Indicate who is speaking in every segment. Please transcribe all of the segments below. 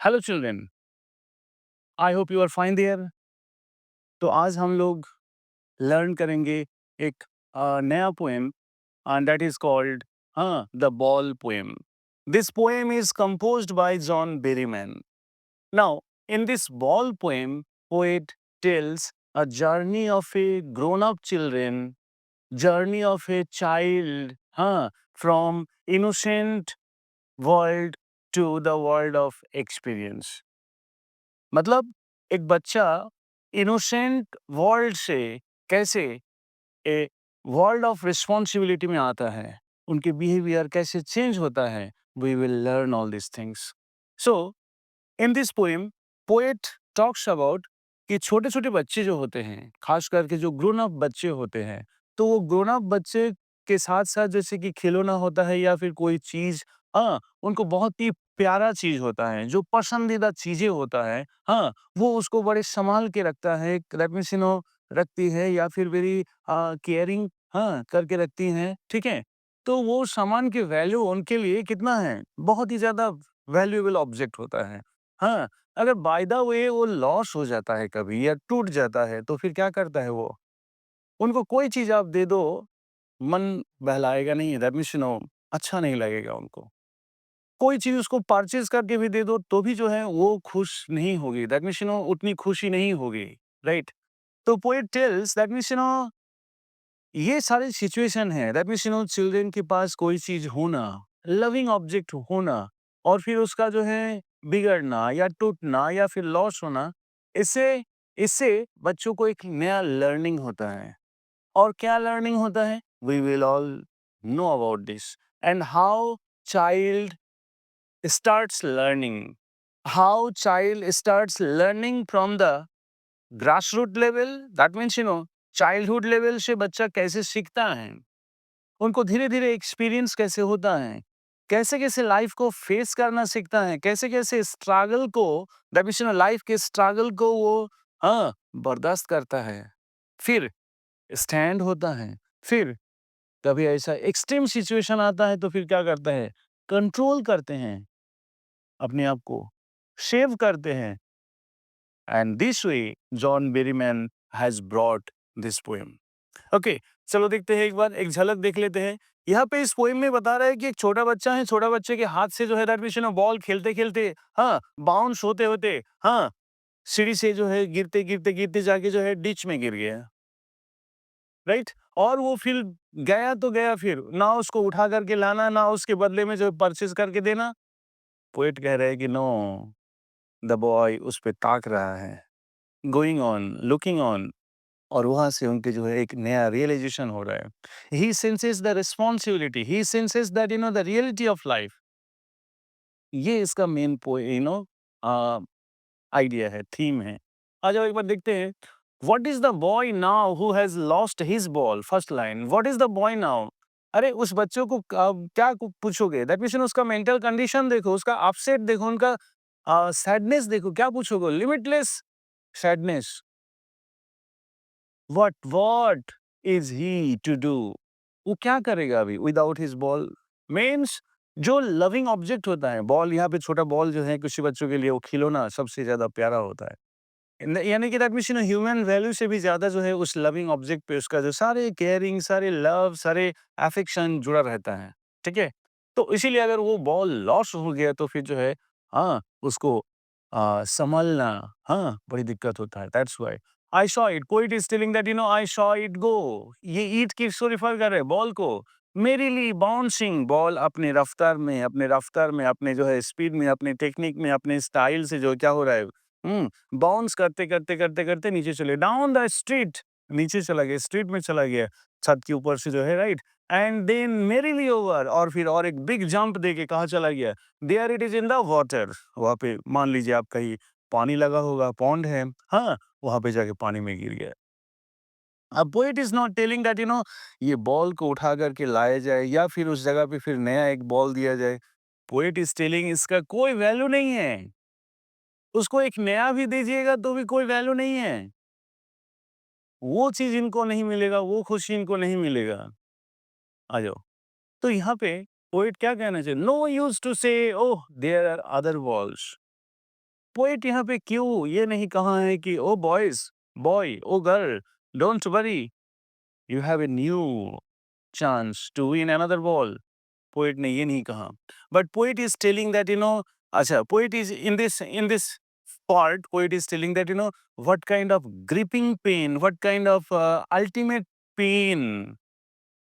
Speaker 1: Hello children, I hope you are fine there. तो आज हम लोग लर्न करेंगे एक नया poem and that is called the ball poem. This poem is composed by John Berryman. Now, in this ball poem, poet tells a journey of a grown-up children, journey of a child, from innocent world to the world of experience. मतलब एक बच्चा innocent world से कैसे a world of responsibility में आता है, उनके behaviour कैसे चेंज होता है, we will learn all this things. So in this poem poet talks about कि छोटे-छोटे बच्चे जो होते हैं, खास करके जो ग्रोन अप बच्चे होते हैं, तो वो ग्रोन अप बच्चे के साथ-साथ जैसे कि खिलौना होता है या फिर कोई चीज़, उनको बहुत ही प्यारा चीज़ होता है, जो पसंदीदा चीज़ें होता है, वो उसको बड़े सँभाल के रखता है, दैट मीन्स रखती है या फिर वेरी केयरिंग करके रखती हैं, ठीक है? तो वो सामान की वैल्यू उनके लिए कितना है, बहुत ही ज़्यादा वैल्यूएबल ऑब्जेक्ट होता है। हाँ, अगर बाय द वे वो लॉस हो जाता है कभी या टूट जाता है, तो फिर क्या करता है वो? उनको कोई चीज़ आप दे दो, मन बहलाएगा नहीं, दैट मीन्स अच्छा नहीं लगेगा उनको। कोई चीज़ उसको परचेज़ करके भी दे दो, तो भी जो है वो खुश नहीं होगी, दैट मीन्स उतनी खुशी नहीं होगी, राइट? तो पोएट टेल्स दैट मीन्स ये सारी सिचुएशन है, दैट मीन्स चिल्ड्रन के पास कोई चीज़ होना, लविंग ऑब्जेक्ट होना और फिर उसका जो है बिगड़ना या टूटना या फिर लॉस होना, इससे इससे बच्चों को एक नया लर्निंग होता है। और क्या लर्निंग होता है? We will all know about this and how child starts learning, how child starts learning from the grass root level, that means childhood level से बच्चा कैसे सीखता है, उनको धीरे-धीरे एक्सपीरियंस कैसे होता है, कैसे-कैसे लाइफ को फेस करना सीखता है, कैसे-कैसे स्ट्रगल को, दैट मीन्स लाइफ के स्ट्रगल को वो बर्दाश्त करता है। फिर स्टैंड होता है, फिर कभी ऐसा एक्सट्रीम सिचुएशन आता है तो फिर क्या करता है, कंट्रोल करते हैं अपने आप को, सेव करते हैं। And this way John Berryman has brought this poem. Okay, चलो देखते हैं, एक बार एक झलक देख लेते हैं। यहाँ पे इस पोएम में बता रहा है कि एक छोटा बच्चा है, छोटा बच्चे के हाथ से जो है दैट मीन्स बॉल खेलते-खेलते, बाउंस होते-होते, सीढ़ी से जो है गिरते-गिरते-गिरते जाके जो है डिच में गिर गया, राइट? और वो फिर गया तो गया, फिर ना उसको उठा करके लाना, ना उसके बदले में जो है परचेज़ करके देना। पोएट कह रहे हैं कि नो, द बॉय उस पे ताक रहा है, गोइंग ऑन, लुकिंग ऑन। और वहाँ से उनके जो है एक नया रियलाइज़ेशन हो रहा है। He senses the responsibility, he senses that the reality of life. ये इसका मेन अ, आइडिया है, थीम है। आ जाओ एक बार देखते हैं। What is the boy now who has lost his ball? First line, what is the boy now? अरे उस बच्चों को क्या पूछोगे? दैट मीन्स उसका मेंटल कंडीशन देखो, उसका अपसेट देखो, उनका सैडनेस देखो, क्या पूछोगे? Limitless sadness. What is he to do? वो क्या करेगा अभी विदाउट हिज बॉल? मीन्स जो लविंग ऑब्जेक्ट होता है, बॉल, यहाँ पे छोटा बॉल जो है किसी बच्चों के लिए वो खिलौना सबसे ज्यादा प्यारा होता है। यानी कि दैट मीन्स ह्यूमन वैल्यू से भी ज्यादा जो है उस लविंग ऑब्जेक्ट पे उसका जो सारे केयरिंग, सारे लव, सारे अफेक्शन जुड़ा रहता है, ठीक है? तो इसीलिए अगर वो बॉल लॉस हो गया तो फिर जो है, उसको संभालना, बड़ी दिक्कत होता है। That's why I saw it, poet is telling that I saw it go. ये ईट किसको रिफर कर रहे हैं? बॉल को। मेरीली बाउंसिंग, बॉल अपने रफ्तार में, अपने जो है स्पीड में, अपने टेक्निक में, अपने स्टाइल से जो क्या हो रहा है, बाउंस करते नीचे चले डाउन द स्ट्रीट, नीचे चला गया, स्ट्रीट में चला गया, छत के ऊपर से जो है, right? And then merrily over, और फिर और एक बिग जंप देके कहाँ चला गया? There it is in the water. वहां पे मान लीजिए आप कहीं पानी लगा होगा, पॉन्ड है, वहां पे जाके पानी में गिर गया। अब poet is not telling that ये बॉल को उठा करके लाया जाए या फिर उस जगह पे फिर नया एक बॉल दिया जाए। पोएट इज टेलिंग इसका कोई वैल्यू नहीं है, उसको एक नया भी दीजिएगा तो भी कोई वैल्यू नहीं है। वो चीज़ इनको नहीं मिलेगा, वो खुशी इनको नहीं मिलेगा। आ जाओ। तो यहाँ पे पोएट क्या कहना चाहिए? No use to say oh there are other walls. Poet यहाँ पे क्यों ये नहीं कहा है कि oh boys, boy, oh girl, don't worry, you have a new chance to win another ball. Poet ने ये नहीं कहा, but poet is telling that अच्छा, poet is in this part, poet is telling that what kind of gripping pain, what kind of ultimate pain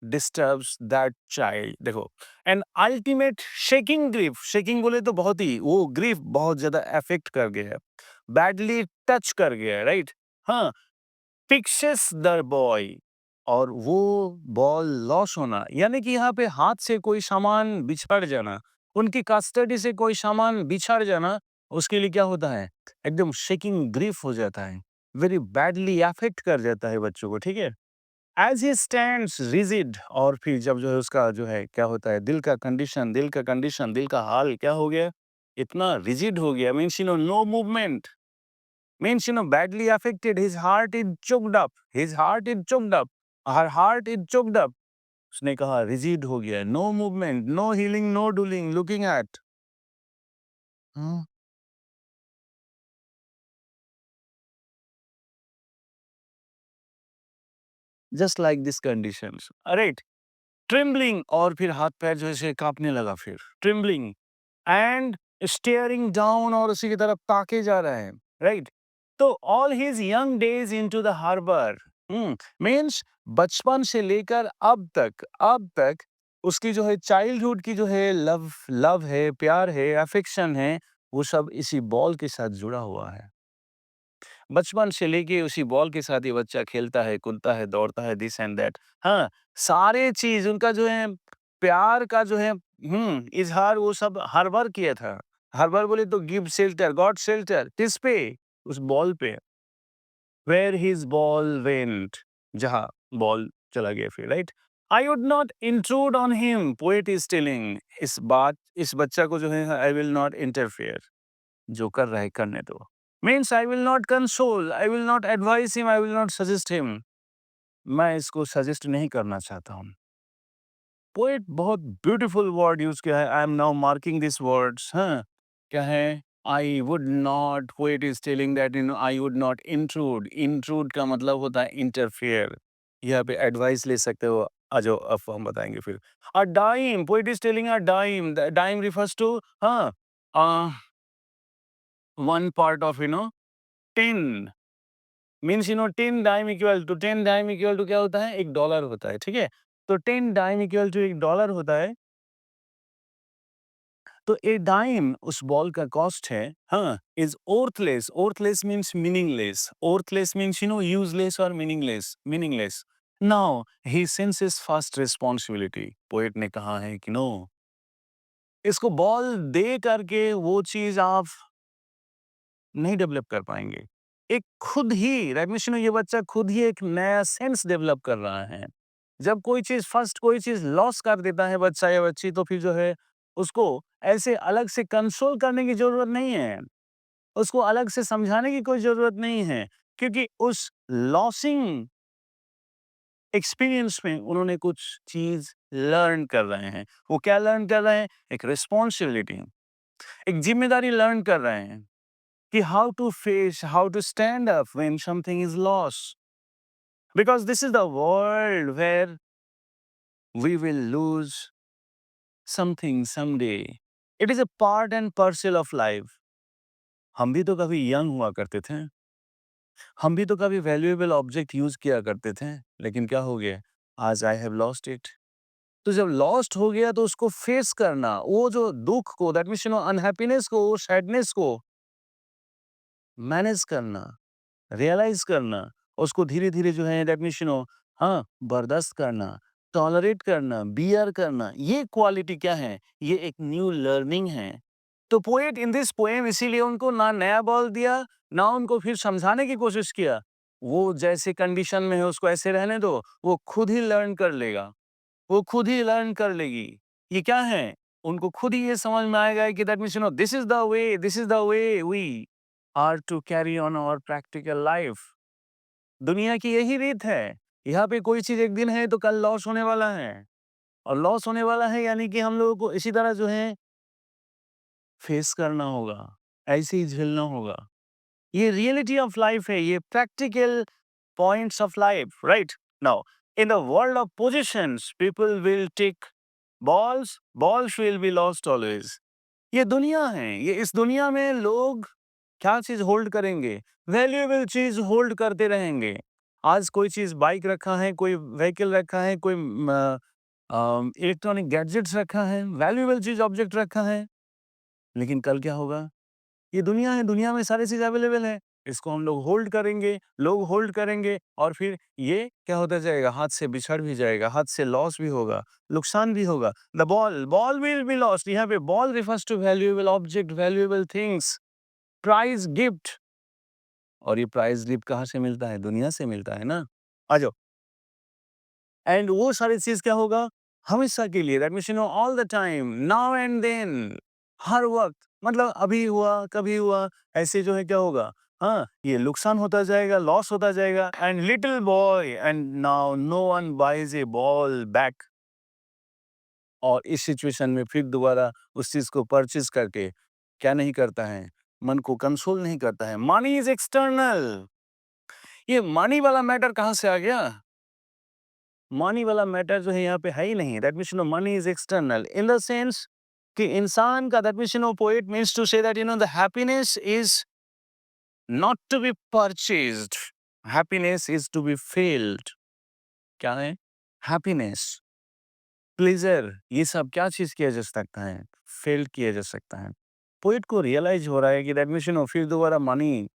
Speaker 1: disturbs that child। देखो, and ultimate shaking grief, shaking बोले तो बहुत ही वो grief बहुत ज्यादा affect कर गया है, बैडली टच कर गया है, राइट। हाँ, फिक्सेस द बॉय, और वो बॉल लॉस होना, यानी कि यहाँ पे हाथ से कोई सामान बिछड़ जाना, उनकी कस्टडी से कोई सामान बिछड़ जाना, उसके लिए क्या होता है, एकदम शेकिंग ग्रीफ हो जाता है, वेरी बैडली अफेक्ट कर जाता है बच्चों को, ठीक है। एज ही स्टैंड्स रिजिड, और फिर जब जो है उसका जो है क्या होता है, दिल का कंडीशन, दिल का हाल क्या हो गया, इतना रिजिड हो गया, means no movement, means badly affected, his heart is choked up, her heart is choked up। उसने कहा rigid हो गया, no movement, no healing, no doing, looking at, हाँ, just like this conditions, right, trembling, और फिर हाथ पैर जो है कांपने लगा, फिर trembling and staring down, और उसी की तरफ ताके जा रहा है, राइट। तो all his young days into the harbor, means बचपन से लेकर अब तक उसकी जो है चाइल्डहुड की जो है लव लव है, प्यार है, अफेक्शन है, वो सब इसी बॉल के साथ जुड़ा हुआ है। बचपन से लेके उसी बॉल के साथ ही बच्चा खेलता है, कूदता है, दौड़ता है, दिस एंड दैट। हाँ, सारे चीज़ उनका जो है प्यार का जो है इज़हार वो सब हर बार किया था। हर बार बोले तो गिव शेल्टर, गॉड शेल्टर, किस पे? उस बॉल पे। वेयर हिज बॉल वेंट, जहाँ बॉल चला गया फिर, right? I would not intrude on him, poet is telling, इस बच्चा को जो है आई विल नॉट इंटरफेयर, जो कर रहा है करने दो। Means I will not console, I will not advice him, I will not suggest him. मैं इसको सजेस्ट नहीं करना चाहता हूँ। पोएट बहुत ब्यूटीफुल वर्ड यूज किया है, I am now marking this words, हाँ, क्या है? I would not, poet is telling that I would not intrude, intrude का मतलब होता है इंटरफेयर। यहाँ पे एडवाइस ले सकते हो, आ जाओ अब हम बताएंगे फिर। A dime, poet is telling a dime, dime refers to, हाँ, one part of 10, means 10 dime equal to क्या होता है, $1 होता है, ठीक है। तो 10 डाइम इक्वल टू $1 होता है। तो ए डाइम उस बॉल का कॉस्ट है, हाँ, is worthless, worthless means meaningless, worthless means useless और meaningless. Now he senses first responsibility, poet ने कहा है कि नो, इसको बॉल दे करके वो चीज आप नहीं डेवलप कर पाएंगे। एक खुद ही रेगनिशन, ये बच्चा खुद ही एक नया सेंस डेवलप कर रहा है। जब कोई चीज फर्स्ट कोई चीज लॉस कर देता है बच्चा या बच्ची, तो फिर जो है उसको ऐसे अलग से कंसोल करने की जरूरत नहीं है, उसको अलग से समझाने की कोई जरूरत नहीं है, क्योंकि उस लॉसिंग एक्सपीरियंस में उन्होंने कुछ चीज लर्न कर रहे हैं। वो क्या लर्न कर रहे हैं? एक रिस्पॉन्सिबिलिटी, एक जिम्मेदारी लर्न कर रहे हैं कि how to face, how to stand up when something is lost. Because this is the world where we will lose something someday. It is a part and parcel of life. हम भी तो कभी young हुआ करते थे, हम भी तो कभी वैल्यूएबल ऑब्जेक्ट यूज किया करते थे, लेकिन क्या हो गया? आज आई हैव लॉस्ट इट। तो जब लॉस्ट हो गया तो उसको फेस करना, वो जो दुख को, दैट मीन्स अनहैप्पीनेस को, सैडनेस को मैनेज करना, रियलाइज़ करना, उसको धीरे-धीरे जो है दैट मीन्स हाँ, बर्दाश्त करना, टॉलरेट करना, बियर करना, ये क्वालिटी क्या है? ये एक न्यू लर्निंग है। तो पोएट इन दिस पोएम इसीलिए उनको ना नया बॉल दिया, ना उनको फिर समझाने की कोशिश किया। वो जैसे कंडीशन में है उसको ऐसे रहने दो, वो खुद ही लर्न कर लेगा, वो खुद ही लर्न कर लेगी। ये क्या है? उनको खुद ही ये समझ में आएगा कि that means this is the way we are to carry on our practical life. दुनिया की यही रीत है। यहाँ पे कोई चीज़ एक दिन है तो कल लॉस होने वाला है, और लॉस होने वाला है यानी कि हम लोगों को इसी तरह जो है फेस करना होगा। ऐसे ही झेलना होगा। ये रियलिटी ऑफ लाइफ है, ये practical points of life, right? Now in the world of positions people will take balls will be lost always. ये दुनिया है, ये इस दुनिया में लोग क्या चीज होल्ड करेंगे? वैल्यूएबल चीज होल्ड करते रहेंगे। आज कोई चीज बाइक रखा है, कोई व्हीकल रखा है, कोई इलेक्ट्रॉनिक गैजेट्स रखा है, वैल्यूएबल चीज ऑब्जेक्ट रखा है, लेकिन कल क्या होगा? ये दुनिया है, दुनिया में सारी चीज़ अवेलेबल है। इसको हम लोग होल्ड करेंगे, लोग होल्ड करेंगे और फिर ये क्या होता जाएगा? हाथ से बिछड़ भी जाएगा, हाथ से लॉस भी होगा, नुकसान भी होगा। The ball will be lost. यहाँ पे ball refers to valuable object, valuable things, prize gift. और ये प्राइज़ गिफ्ट कहाँ से मिलता है? दुनिया से मिलता है ना। आ जाओ। एंड वो सारी चीज़ क्या होगा? हमेशा के लिए, that means you know all the time, now and then, हर वक़्त, मतलब अभी हुआ, कभी हुआ, ऐसे जो है क्या होगा? हाँ, ये नुकसान होता जाएगा, लॉस होता जाएगा and little boy and now no one buys a ball back. और इस सिचुएशन में फिर दोबारा उस चीज़ को परचेज़ करके क्या नहीं करता है? मन को कंसोल नहीं करता है। Money is external. ये मनी वाला मैटर कहाँ से आ गया? मनी वाला मैटर जो है यहाँ पे है ही नहीं। That means you know money is external in the sense कि इंसान का, that means you know poet means to say that you know the happiness is not to be purchased, happiness is to be feeled. क्या है? Happiness, pleasure, ये सब क्या चीज किया जा सकता है? फील्ड किया जा सकता है। पोएट को रियलाइज हो रहा है कि दैट मीन्स यू नो फिर दोबारा मनी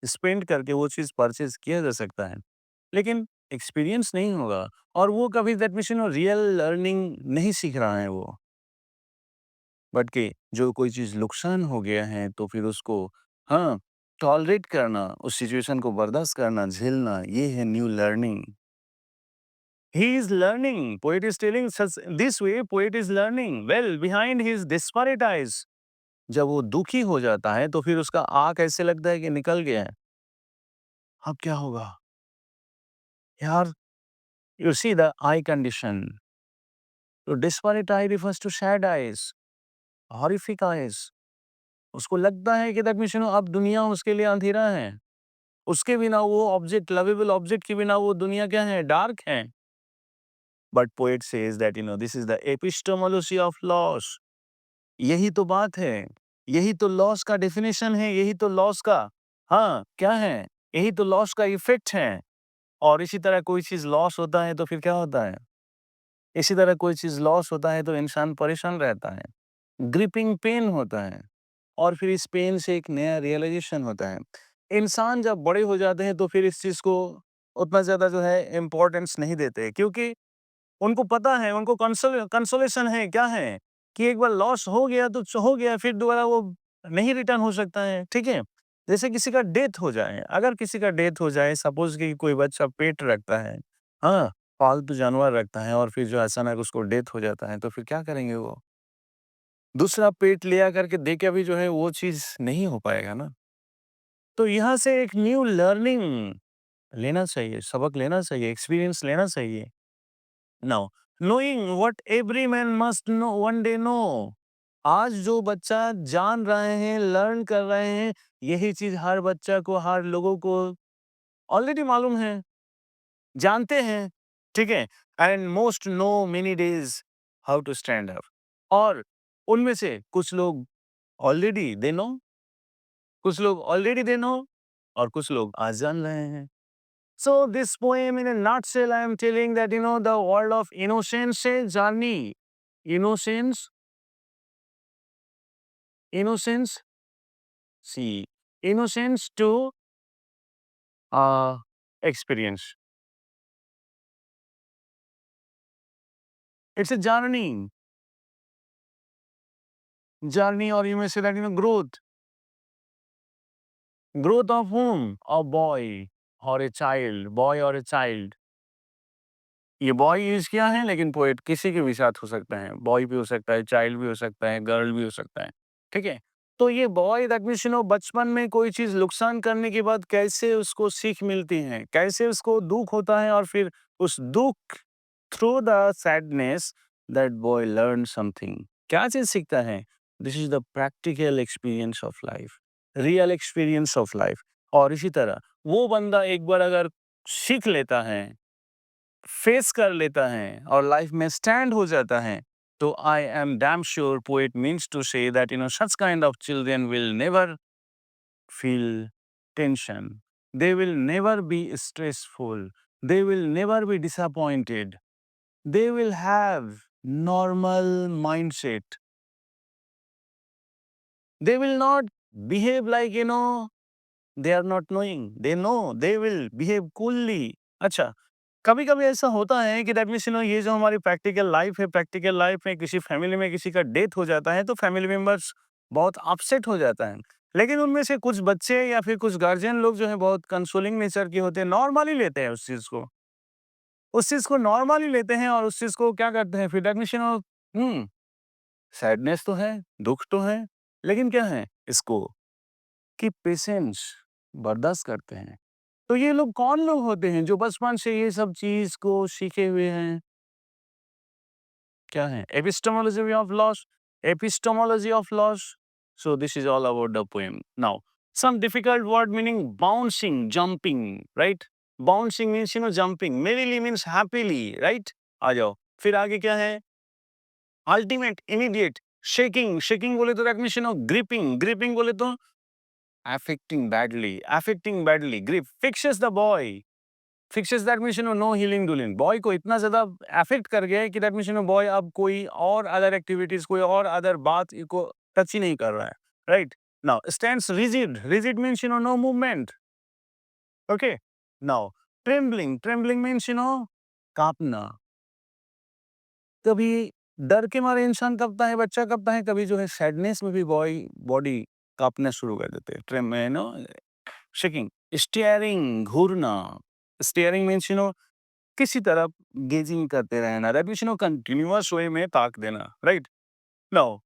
Speaker 1: स्पेंड करके वो चीज परचेज किया जा सकता है, लेकिन एक्सपीरियंस नहीं होगा और वो कभी that means you no real learning नहीं सीख रहा है वो। बट कि जो कोई चीज़ नुकसान हो गया है तो फिर उसको, हाँ, टॉलरेट करना, उस सिचुएशन को बर्दाश्त करना, झेलना, ये है new learning. He is learning, poet is telling such this way, poet is learning well behind his desperate eyes. जब वो दुखी हो जाता है तो फिर उसका आँख ऐसे लगता है कि निकल गया है। अब क्या होगा? यार, you see the eye condition. तो desperate eye refers to sad eyes, horrific eyes. उसको लगता है कि दैट मीन्स यू नो अब दुनिया उसके लिए अंधेरा है। उसके बिना वो ऑब्जेक्ट, लवेबल ऑब्जेक्ट के बिना वो दुनिया क्या है? डार्क है। But poet says that you no this is the epistemology of loss. यही तो बात है। यही तो लॉस का डेफिनेशन है, यही तो लॉस का, हाँ, क्या है? यही तो लॉस का इफेक्ट है। और इसी तरह कोई चीज़ लॉस होता है तो फिर क्या होता है? इसी तरह कोई चीज़ लॉस होता है तो इंसान परेशान रहता है। ग्रिपिंग पेन होता है और फिर इस पेन से एक नया रियलाइज़ेशन होता है। इंसान जब बड़े हो जाते हैं तो फिर इस चीज़ को उतना ज़्यादा जो है इम्पोर्टेंस नहीं देते, क्योंकि उनको पता है, उनको कंसोलेशन है, क्या है? कि एक बार लॉस हो गया तो हो गया, फिर दोबारा वो नहीं रिटर्न हो सकता है, ठीक है? जैसे किसी का डेथ हो जाए, अगर किसी का डेथ हो जाए, सपोज़ कि कोई बच्चा पेट रखता है, हाँ, पालतू जानवर रखता है और फिर जो अचानक उसको डेथ हो जाता है, तो फिर क्या करेंगे वो? दूसरा पेट ले आकर के दे के भी जो है वो चीज़ नहीं हो पाएगा ना। तो यहाँ से एक न्यू लर्निंग लेना चाहिए, सबक लेना चाहिए, एक्सपीरियंस लेना चाहिए। Now knowing what every man must know one day know. आज जो बच्चा जान रहे हैं, लर्न कर रहे हैं, यही चीज़ हर बच्चा को, हर लोगों को ऑलरेडी मालूम है, जानते हैं, ठीक है? And most know many days how to stand up. और उनमें से कुछ लोग ऑलरेडी दे नो, कुछ लोग ऑलरेडी दे नो और कुछ लोग आज जान रहे हैं। So this poem in a nutshell, I am telling that you know the world of innocence से journey, innocence, innocence, see, innocence to experience. It's a journey, or you may say that you know growth of whom? A boy or a child, boy or a child. ये boy use किया है लेकिन poet किसी के भी साथ हो सकता है। बॉय भी हो सकता है, चाइल्ड भी हो सकता है, गर्ल भी हो सकता है। ठीक है? तो ये boy that means you no बचपन में कोई चीज़ नुकसान करने के बाद कैसे उसको सीख मिलती है, कैसे उसको दुःख होता है और फिर उस दुःख through the sadness that boy learn something. क्या चीज़ सीखता है? This is the practical experience of life, real experience of life. और इसी तरह वो बंदा एक बार अगर सीख लेता है, फेस कर लेता है और लाइफ में स्टैंड हो जाता है, तो I am damn sure poet means to say that such kind of children will never feel tension. They will never be stressful. They will never be disappointed. They will have normal mindset. They will not behave like, they are not knowing. They know. They will behave coolly. अच्छा, कभी-कभी ऐसा होता है कि that means ये जो हमारी practical life है, प्रैक्टिकल लाइफ में किसी फैमिली में किसी का डेथ हो जाता है, तो फैमिली मेंबर्स बहुत अपसेट हो जाता है। लेकिन उनमें से कुछ बच्चे या फिर कुछ गार्जियन लोग जो हैं बहुत कंसोलिंग नेचर के होते हैं, नॉर्मली लेते हैं उस चीज़ को। उस चीज़ को नॉर्मली लेते हैं और उस चीज़ को क्या करते हैं फिर दैट मीन्स सैडनेस तो है, दुःख तो है, लेकिन क्या है इसको कि पेशेंस बर्दाश्त करते हैं। तो ये लोग कौन लोग होते हैं जो बचपन से ये सब चीज़ को सीखे हुए हैं? क्या है? Epistemology of loss, epistemology of loss. So this is all about the poem. Now, some difficult word meaning bouncing, jumping, right? Bouncing means jumping. Merrily means happily, right? आ जाओ। फिर आगे क्या है? Ultimate, immediate, shaking, shaking बोले तो that means gripping, gripping बोले तो affecting badly, grip, fixes the boy. Fixes that means no healing dulling. Boy को इतना ज़्यादा अफेक्ट कर गया है कि दैट मीन्स बॉय अब कोई और अदर एक्टिविटीज़, कोई और अदर बात को टच ही नहीं कर रहा है, right? Now stands rigid, rigid means no movement, okay? Now trembling, trembling means काँपना। कभी डर के मारे इंसान काँपता है, बच्चा काँपता है, कभी जो है सैडनेस में भी बॉडी काँपना शुरू कर देते हैं। शेकिंग, स्टीयरिंग, घूरना। स्टीयरिंग मीन्स किसी तरफ गेजिंग करते रहना, दैट मीन्स कंटिन्यूअस वे में ताक देना, right? Now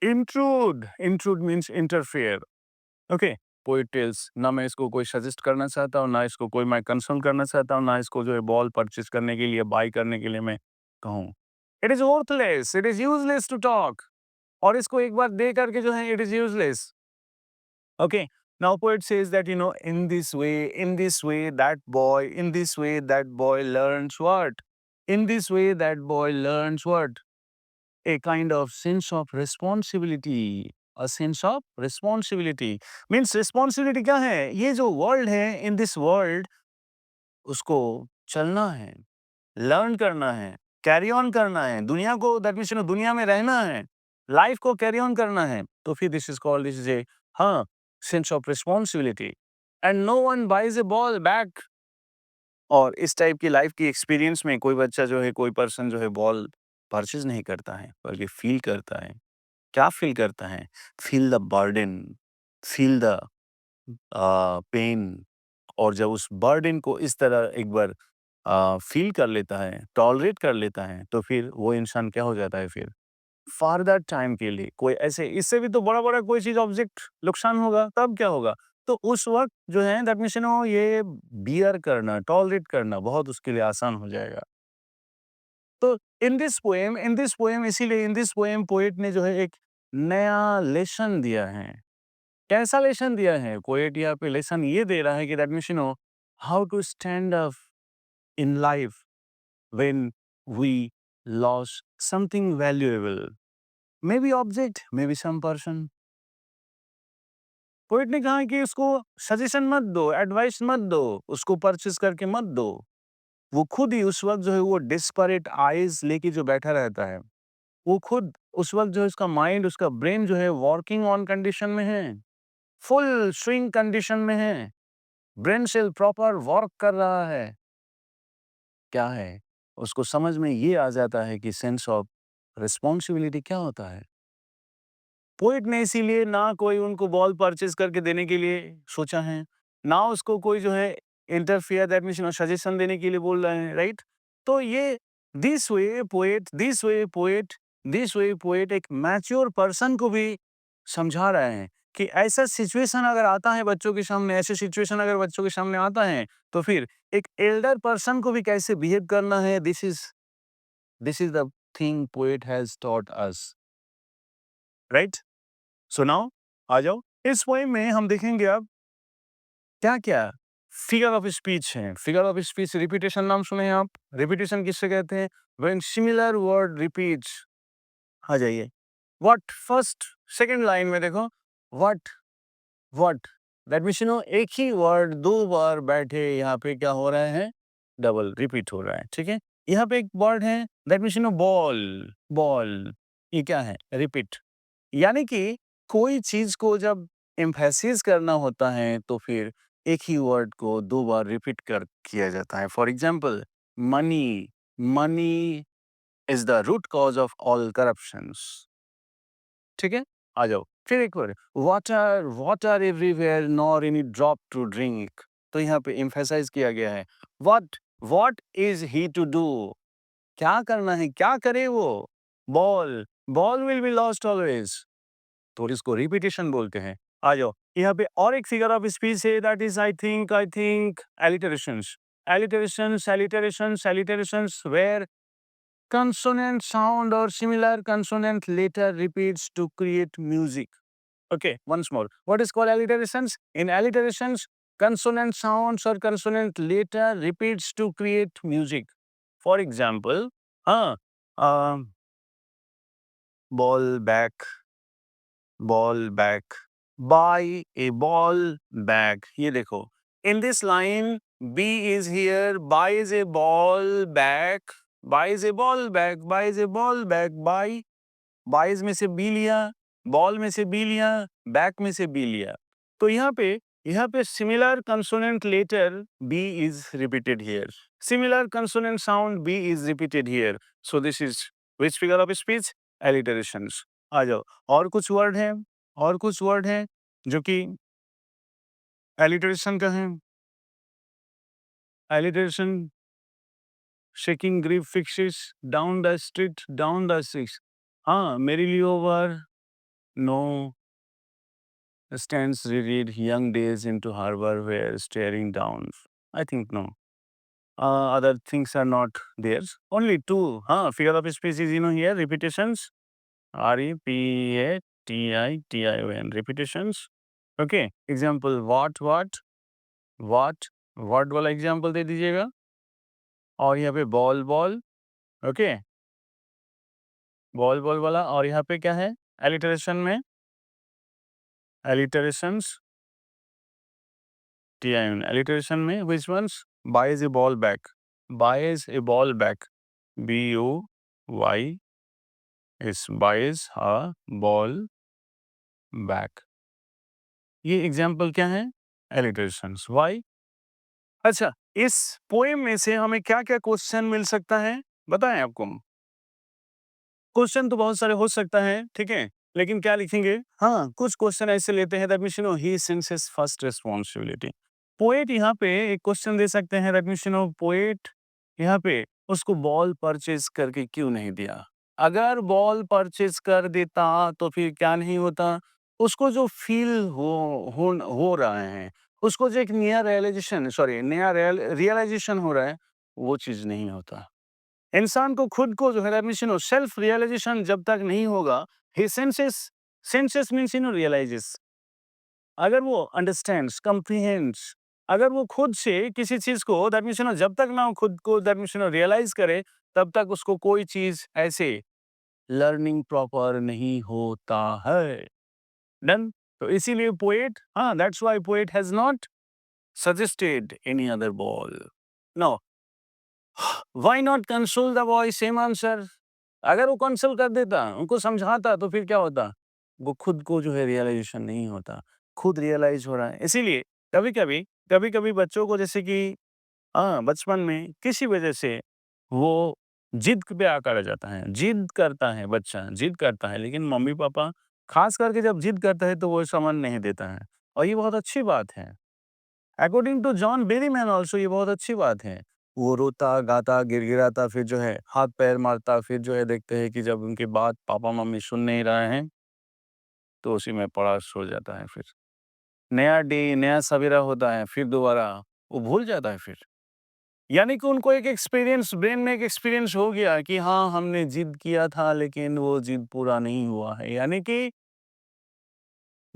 Speaker 1: intrude, intrude means interfere, okay? Poet tells, ना मैं इसको कोई सजेस्ट करना चाहता हूँ, ना इसको कोई मैं कंसर्न करना चाहता हूँ, ना इसको जो है बॉल परचेज करने के लिए, बाय करने के लिए मैं कहूँ। It is worthless, it is useless to talk. और इसको एक बार दे करके जो है it is useless. Okay. Now poet says that in this way, that boy learns what? In this way, that boy learns what? A kind of sense of responsibility. A sense of responsibility. Means responsibility क्या है? ये जो world है, in this world, उसको चलना है, learn करना है, कैरी ऑन करना है, दुनिया को दैट मीन्स दुनिया में रहना है, लाइफ को कैरी ऑन करना है, तो फिर दिस इज ए हाँ sense of responsibility and no one buys a ball back. और इस टाइप की लाइफ की एक्सपीरियंस में कोई बच्चा जो है, कोई पर्सन जो है बॉल परचेज नहीं करता है, बल्कि फील करता है। क्या फील करता है? Feel the burden, feel the pain. और जब उस बर्डन को इस तरह एक बार फ़ील कर लेता है, टॉलरेट कर लेता है, तो फिर वो इंसान क्या हो जाता है फिर? फ़र्दर टाइम के लिए कोई ऐसे इससे भी तो बड़ा-बड़ा कोई चीज़ ऑब्जेक्ट नुकसान होगा, तब क्या होगा? तो उस वक़्त जो है दैट मीन्स ये बियर करना, टॉलरेट करना बहुत उसके लिए आसान हो जाएगा। तो इन दिस पोएम इसीलिए इन दिस पोएम पोएट ने जो है एक नया लेसन दिया है। कैसा लेसन दिया है? पोएट यहाँ पे लेसन ये दे रहा है कि that means how to stand up in life when we lost something valuable. Maybe object, maybe some person. Poet ने कहा कि उसको सजेशन मत दो, एडवाइस मत दो, उसको परचेज करके मत दो। वो खुद ही उस वक्त जो है वो डिस्परेट आईज लेके जो बैठा रहता है, वो खुद उस वक्त जो है उसका माइंड, उसका ब्रेन जो है वर्किंग ऑन कंडीशन में है, फुल स्विंग कंडीशन में है, ब्रेन सेल प्रॉपर वर्क कर रहा है। क्या है? उसको समझ में ये आ जाता है कि सेंस ऑफ रिस्पॉन्सिबिलिटी क्या होता है। पोएट ने इसीलिए ना कोई उनको बॉल परचेज़ करके देने के लिए सोचा है, ना उसको कोई जो है इंटरफियर दैट मीन्स सजेशन देने के लिए बोल रहे हैं, राइट? तो ये दिस वे पोएट एक मैच्योर पर्सन को भी समझा रहे हैं कि ऐसा सिचुएशन अगर आता है बच्चों के सामने, ऐसे सिचुएशन अगर बच्चों के सामने आता है, तो फिर एक एल्डर पर्सन को भी कैसे बिहेव करना है, this is the thing poet has taught us. Right? So now आ जाओ, इस पोएम में हम देखेंगे अब क्या-क्या फिगर ऑफ स्पीच हैं। फिगर ऑफ स्पीच रिपीटेशन नाम सुने हैं आप? रिपीटेशन किससे कहते हैं? When similar word repeats. आ जाइए। व्हाट फर्स्ट सेकंड लाइन में देखो, व्हाट व्हाट दैट मीन्स एक ही वर्ड दो बार बैठे यहाँ पे क्या हो रहा है? डबल रिपीट हो रहा है, ठीक है? यहाँ पे एक वर्ड है दैट मीन्स बॉल, बॉल ये क्या है? रिपीट। यानी कि कोई चीज को जब एम्फेसिस करना होता है तो फिर एक ही वर्ड को दो बार रिपीट कर किया जाता है। For example, money, money is the root cause of all corruptions. ठीक है, आ जाओ फिर एक बार, water, water everywhere nor any drop to drink. तो यहाँ पे एम्फेसाइज किया गया है। What is he to do? क्या करना है, क्या करे वो? Ball, ball will be lost always. तो इसको रिपीटेशन बोलते हैं। आ जाओ, यहाँ पे और एक फिगर ऑफ स्पीच है that is I think alliterations. Alliterations, alliterations, alliterations where consonant sound or similar consonant later repeats to create music. Okay, once more. What is called alliterations? In alliterations, consonant sounds or consonant later repeats to create music. For example, um, ball back, ball back, buy a ball bag. ये देखो. In this line, B is here, buy is a ball bag, buy is a ball bag, buy is a ball bag, buy, buys में से B लिया, ball में से B लिया, back में से B लिया. तो यहाँ पे similar consonant later B is repeated here. Similar consonant sound B is repeated here. So this is which figure of speech? Alliterations. आ जाओ, और कुछ वर्ड हैं जो कि एलिटरेशन का है। Alliteration, shaking grief fixes, down the street, down the street. हाँ, merrily over, no stands reread young days into harbor where staring down. I think no. Other things are not there. Only two. Figure of speech is here. Repetitions. REPATITION. Repetitions. Okay. Example. What. What वाला example दे दीजिएगा. और यहाँ पे ball ball. Okay. Ball ball वाला. और यहाँ पे क्या है? Alliteration में. Alliterations. TIN. Alliteration में which ones? Buys a ball back. Buys a ball back. BUY is buys a ball back. ये एग्जाम्पल क्या है? Alliterations. Why? अच्छा, इस पोएम में से हमें क्या क्या क्वेश्चन मिल सकता है बताएं आपको। क्वेश्चन तो बहुत सारे हो सकता है, ठीक है, लेकिन क्या लिखेंगे? कुछ क्वेश्चन ऐसे लेते हैं that means he since first responsibility. Poet यहाँ पे एक क्वेश्चन दे सकते हैं दैट मींस पोएट यहाँ पे उसको बॉल परचेज करके क्यों नहीं दिया? अगर बॉल परचेज कर देता तो फिर क्या नहीं होता? उसको जो फील हो रहा है, उसको जो एक नया रियलाइजेशन हो रहा है, वो चीज नहीं होता। इंसान को खुद को जो है दैट मीन्स सेल्फ रियलाइजेशन जब तक नहीं होगा, ही सेंसेस मीन्स रियलाइजेस। अगर वो अंडरस्टैंड्स, कम्प्रीहेंड्स, अगर वो खुद से किसी चीज को दैट मीन्स जब तक ना वो खुद को दैट मीन्स रियलाइज करे, तब तक उसको कोई चीज ऐसे लर्निंग प्रॉपर नहीं होता है। डन। तो इसीलिए poet, that's why poet has not suggested any other ball. No, why not console the boy, same answer. अगर वो कंसोल कर देता, उनको समझाता, तो फिर क्या होता? वो खुद को जो है रियलाइजेशन नहीं होता, खुद रियलाइज हो रहा है। इसीलिए कभी-कभी बच्चों को जैसे कि बचपन में किसी वजह से वो जिद पे आकर रह जाता है, जिद करता है बच्चा, जिद करता है, लेकिन मम्मी-पापा खास करके जब जिद करता है तो वो सामान नहीं देता है, और ये बहुत अच्छी बात है। According to John Berryman also ये बहुत अच्छी बात है। वो रोता, गाता, गिड़गिड़ाता, फिर जो है हाथ-पैर मारता, फिर जो है देखते हैं कि जब उनकी बात पापा-मम्मी सुन नहीं रहे हैं, तो उसी में पड़ा सो जाता है फिर। नया डे, नया सवेरा होता है, फिर दोबारा वो भूल जाता है फिर। यानी कि उनको एक एक्सपीरियंस, ब्रेन में एक एक्सपीरियंस हो गया कि हाँ, हमने जिद किया था लेकिन वो जिद पूरा नहीं हुआ है। यानी कि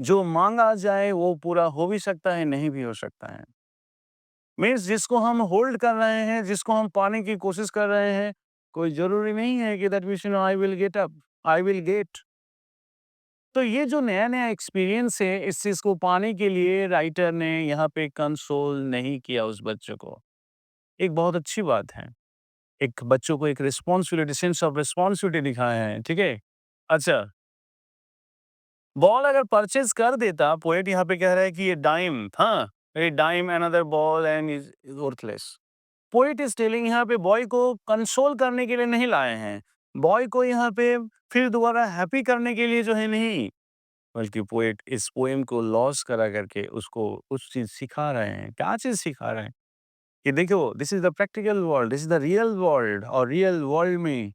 Speaker 1: जो मांगा जाए वो पूरा हो भी सकता है, नहीं भी हो सकता है। मीन्स जिसको हम होल्ड कर रहे हैं, जिसको हम पाने की कोशिश कर रहे हैं, कोई ज़रूरी नहीं है कि that means I will get up, I will get. तो ये जो नया-नया एक्सपीरियंस है, इस चीज़ को पाने के लिए राइटर ने यहाँ पे कंसोल नहीं किया उस बच्चे को। एक बहुत अच्छी बात है। एक बच्चों को एक रिस्पॉन्सिबिलिटी सेंस ऑफ रिस्पॉन्सिबिलिटी दिखाया है, ठीक है? अच्छा, बॉल अगर परचेज़ कर देता, पोएट यहाँ पे कह रहा है कि ये डाइम हाँ, a dime another ball and is worthless. Poet is telling यहाँ पे बॉय को कंसोल करने के लिए नहीं लाए हैं। बॉय को यहाँ पे फिर दोबारा हैप्पी करने के लिए जो है नहीं, बल्कि पोएट इस पोएम को लॉस करा करके उसको कुछ चीज़ सिखा रहे हैं। क्या चीज़ सिखा रहे हैं? कि देखो this is the practical world, this is the real world और रियल वर्ल्ड में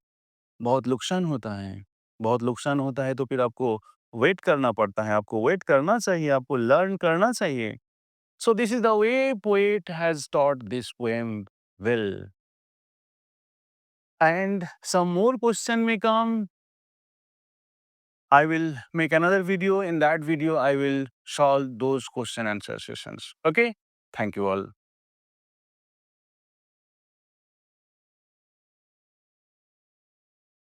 Speaker 1: बहुत नुकसान होता है। बहुत नुकसान होता है तो फिर आपको वेट करना पड़ता है, आपको वेट करना चाहिए, आपको लर्न करना चाहिए। So this is the way poet has taught this poem well. And some more question may come. I will make another video. In that video, I will solve those question answer sessions. Okay? Thank you all.